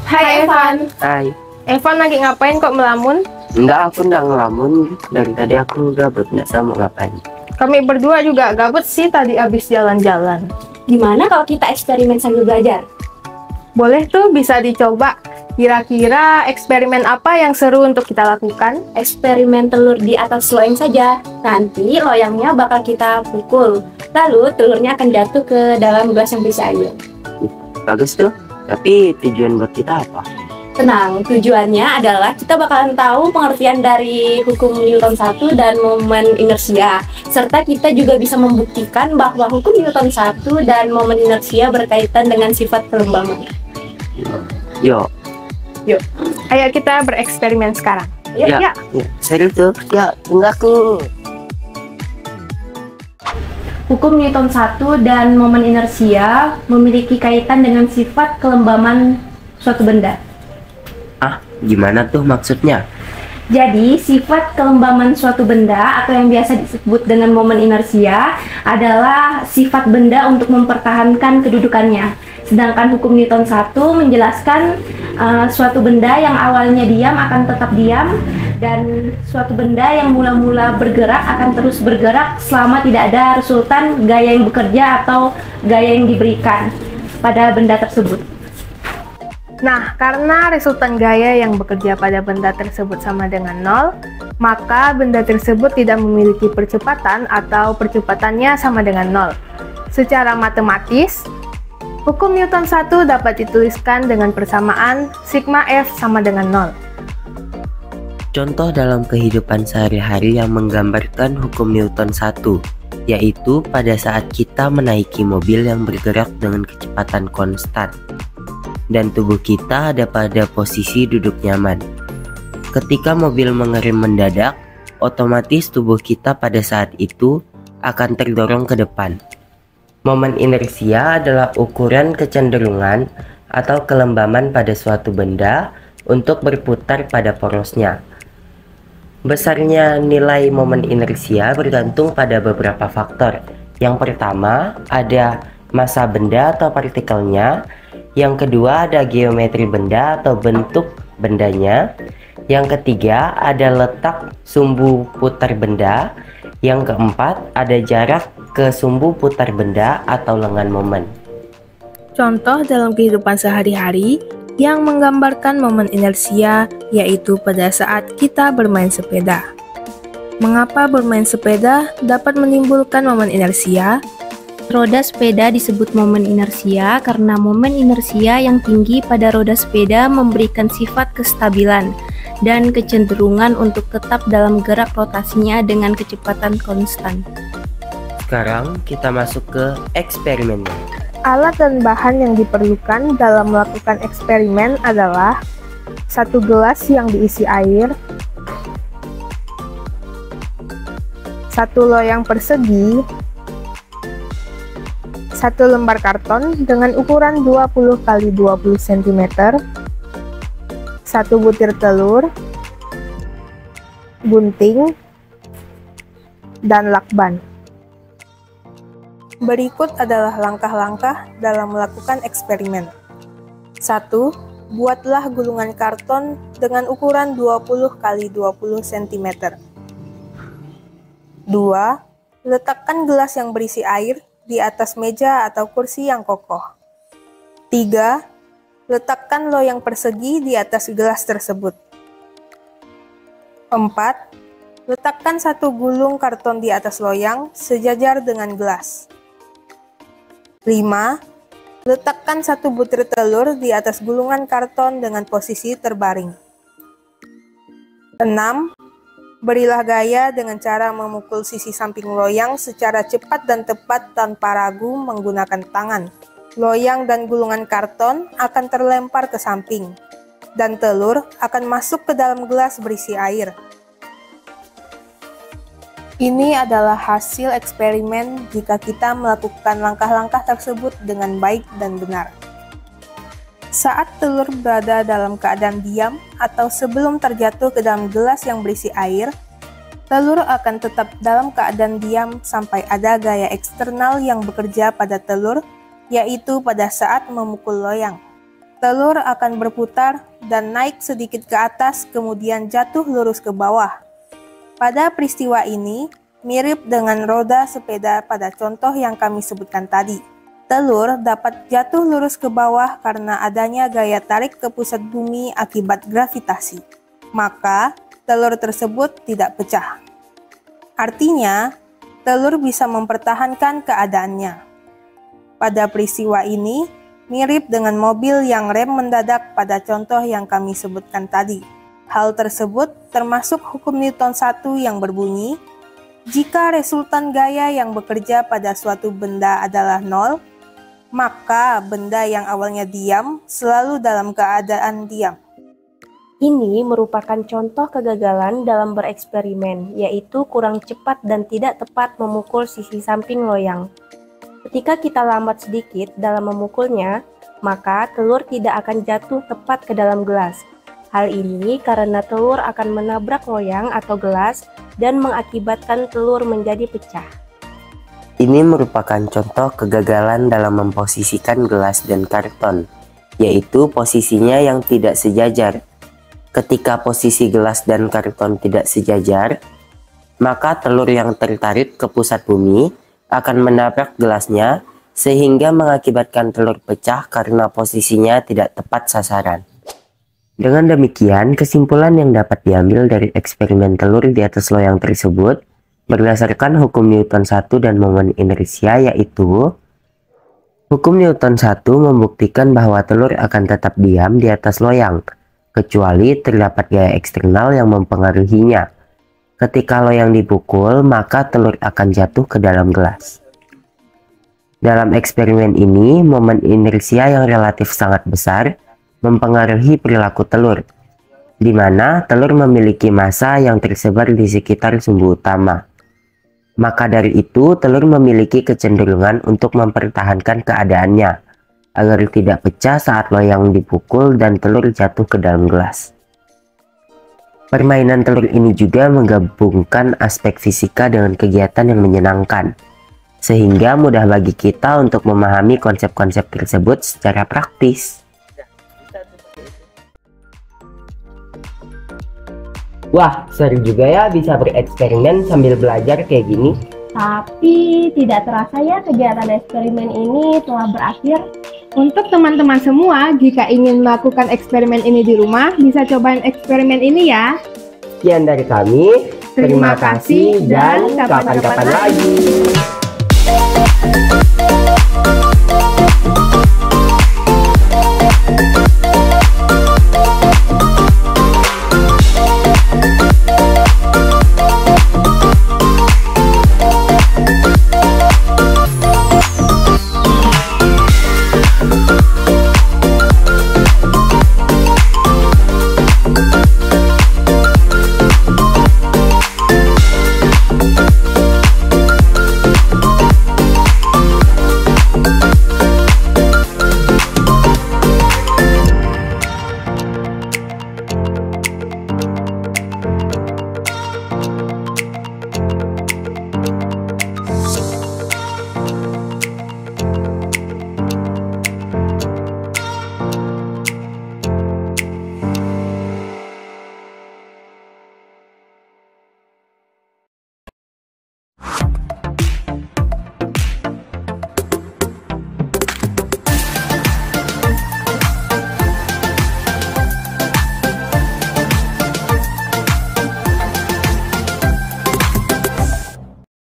Hai Evan. Hai. Evan lagi ngapain kok melamun? Enggak, aku enggak ngelamun. Dari tadi aku gabut, enggak sama ngapain. Kami berdua juga gabut sih, tadi habis jalan-jalan. Gimana kalau kita eksperimen sambil belajar? Boleh tuh, bisa dicoba. Kira-kira eksperimen apa yang seru untuk kita lakukan? Eksperimen telur di atas loyang saja. Nanti loyangnya bakal kita pukul. Lalu telurnya akan jatuh ke dalam gelas yang berisi air. Bagus tuh. Tapi tujuan buat kita apa? Tenang, tujuannya adalah kita bakalan tahu pengertian dari hukum Newton 1 dan momen inersia. Serta kita juga bisa membuktikan bahwa hukum Newton 1 dan momen inersia berkaitan dengan sifat kelembaman. Yuk. Ayo kita bereksperimen sekarang. Ya. Seru tuh. Ya, tunggu aku. Hukum Newton 1 dan momen inersia memiliki kaitan dengan sifat kelembaman suatu benda. Ah, gimana tuh maksudnya? Jadi, sifat kelembaman suatu benda atau yang biasa disebut dengan momen inersia adalah sifat benda untuk mempertahankan kedudukannya. Sedangkan hukum Newton 1 menjelaskan suatu benda yang awalnya diam akan tetap diam, dan suatu benda yang mula-mula bergerak akan terus bergerak selama tidak ada resultan gaya yang bekerja atau gaya yang diberikan pada benda tersebut. Nah, karena resultan gaya yang bekerja pada benda tersebut sama dengan 0, maka benda tersebut tidak memiliki percepatan atau percepatannya sama dengan 0. Secara matematis, hukum Newton 1 dapat dituliskan dengan persamaan sigma F sama dengan 0. Contoh dalam kehidupan sehari-hari yang menggambarkan hukum Newton 1, yaitu pada saat kita menaiki mobil yang bergerak dengan kecepatan konstan dan tubuh kita ada pada posisi duduk nyaman. Ketika mobil mengerem mendadak, otomatis tubuh kita pada saat itu akan terdorong ke depan. Momen inersia adalah ukuran kecenderungan atau kelembaman pada suatu benda untuk berputar pada porosnya. Besarnya nilai momen inersia bergantung pada beberapa faktor. Yang pertama ada massa benda atau partikelnya. Yang kedua ada geometri benda atau bentuk bendanya. Yang ketiga ada letak sumbu putar benda. Yang keempat ada jarak ke sumbu putar benda atau lengan momen. Contoh dalam kehidupan sehari-hari yang menggambarkan momen inersia yaitu pada saat kita bermain sepeda. Mengapa bermain sepeda dapat menimbulkan momen inersia? Roda sepeda disebut momen inersia karena momen inersia yang tinggi pada roda sepeda memberikan sifat kestabilan dan kecenderungan untuk tetap dalam gerak rotasinya dengan kecepatan konstan. Sekarang kita masuk ke eksperimennya. Alat dan bahan yang diperlukan dalam melakukan eksperimen adalah satu gelas yang diisi air, satu loyang persegi, satu lembar karton dengan ukuran 20 x 20 cm, satu butir telur, gunting, dan lakban. Berikut adalah langkah-langkah dalam melakukan eksperimen. 1. Buatlah gulungan karton dengan ukuran 20 x 20 cm. 2. Letakkan gelas yang berisi air di atas meja atau kursi yang kokoh. 3. Letakkan loyang persegi di atas gelas tersebut. 4. Letakkan satu gulung karton di atas loyang sejajar dengan gelas. 5. Letakkan satu butir telur di atas gulungan karton dengan posisi terbaring. 6. Berilah gaya dengan cara memukul sisi samping loyang secara cepat dan tepat tanpa ragu menggunakan tangan. Loyang dan gulungan karton akan terlempar ke samping, dan telur akan masuk ke dalam gelas berisi air. Ini adalah hasil eksperimen jika kita melakukan langkah-langkah tersebut dengan baik dan benar. Saat telur berada dalam keadaan diam atau sebelum terjatuh ke dalam gelas yang berisi air, telur akan tetap dalam keadaan diam sampai ada gaya eksternal yang bekerja pada telur, yaitu pada saat memukul loyang. telur akan berputar dan naik sedikit ke atas kemudian jatuh lurus ke bawah. Pada peristiwa ini, mirip dengan roda sepeda pada contoh yang kami sebutkan tadi. Telur dapat jatuh lurus ke bawah karena adanya gaya tarik ke pusat bumi akibat gravitasi. Maka, telur tersebut tidak pecah. Artinya, telur bisa mempertahankan keadaannya. Pada peristiwa ini, mirip dengan mobil yang rem mendadak pada contoh yang kami sebutkan tadi. Hal tersebut termasuk hukum Newton 1 yang berbunyi, jika resultan gaya yang bekerja pada suatu benda adalah nol, maka benda yang awalnya diam selalu dalam keadaan diam. Ini merupakan contoh kegagalan dalam bereksperimen, yaitu kurang cepat dan tidak tepat memukul sisi samping loyang. Ketika kita lambat sedikit dalam memukulnya, maka telur tidak akan jatuh tepat ke dalam gelas. Hal ini karena telur akan menabrak loyang atau gelas dan mengakibatkan telur menjadi pecah. Ini merupakan contoh kegagalan dalam memposisikan gelas dan karton, yaitu posisinya yang tidak sejajar. Ketika posisi gelas dan karton tidak sejajar, maka telur yang tertarik ke pusat bumi akan menabrak gelasnya sehingga mengakibatkan telur pecah karena posisinya tidak tepat sasaran. Dengan demikian, kesimpulan yang dapat diambil dari eksperimen telur di atas loyang tersebut berdasarkan hukum Newton 1 dan momen inersia, yaitu hukum Newton 1 membuktikan bahwa telur akan tetap diam di atas loyang, kecuali terdapat gaya eksternal yang mempengaruhinya. Ketika loyang dipukul, maka telur akan jatuh ke dalam gelas. Dalam eksperimen ini, momen inersia yang relatif sangat besar mempengaruhi perilaku telur, di mana telur memiliki massa yang tersebar di sekitar sumbu utama. Maka dari itu, telur memiliki kecenderungan untuk mempertahankan keadaannya, agar tidak pecah saat loyang dipukul dan telur jatuh ke dalam gelas. Permainan telur ini juga menggabungkan aspek fisika dengan kegiatan yang menyenangkan, sehingga mudah bagi kita untuk memahami konsep-konsep tersebut secara praktis. Wah, seru juga ya bisa bereksperimen sambil belajar kayak gini. Tapi tidak terasa ya kegiatan eksperimen ini telah berakhir. Untuk teman-teman semua, jika ingin melakukan eksperimen ini di rumah, bisa cobain eksperimen ini ya. Sekian dari kami. Terima kasih dan kapan-kapan lagi.